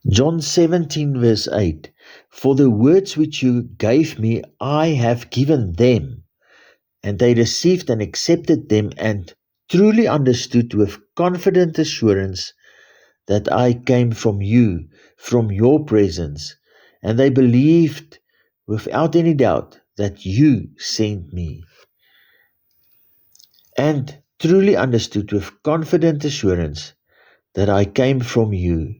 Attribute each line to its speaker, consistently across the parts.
Speaker 1: John 17 verse 8, for the words which you gave me, I have given them, and they received and accepted them and truly understood with confident assurance that I came from you, from your presence, and they believed without any doubt that you sent me. And truly understood with confident assurance that I came from you,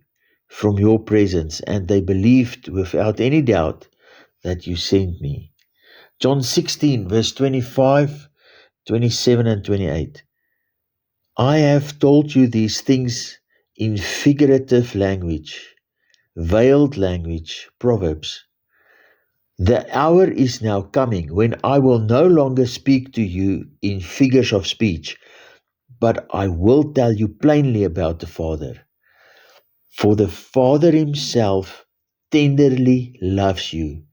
Speaker 1: from your presence, and they believed without any doubt that you sent me. John 16, verse 25, 27, and 28. I have told you these things in figurative language, veiled language, Proverbs. The hour is now coming when I will no longer speak to you in figures of speech, but I will tell you plainly about the Father. For the Father himself tenderly loves you,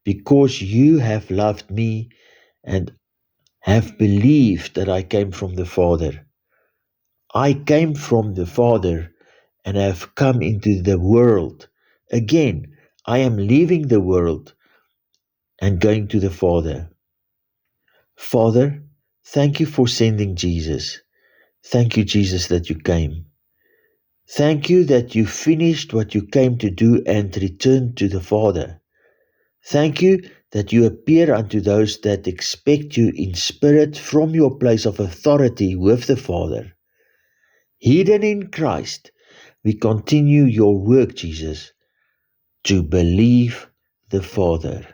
Speaker 1: because you have loved me and have believed that I came from the Father. I came from the Father and have come into the world. Again, I am leaving the world and going to the Father. Father, thank you for sending Jesus. Thank you, Jesus, that you came. Thank you that you finished what you came to do and returned to the Father. Thank you that you appear unto those that expect you in spirit from your place of authority with the Father. Hidden in Christ, we continue your work, Jesus, to believe the Father.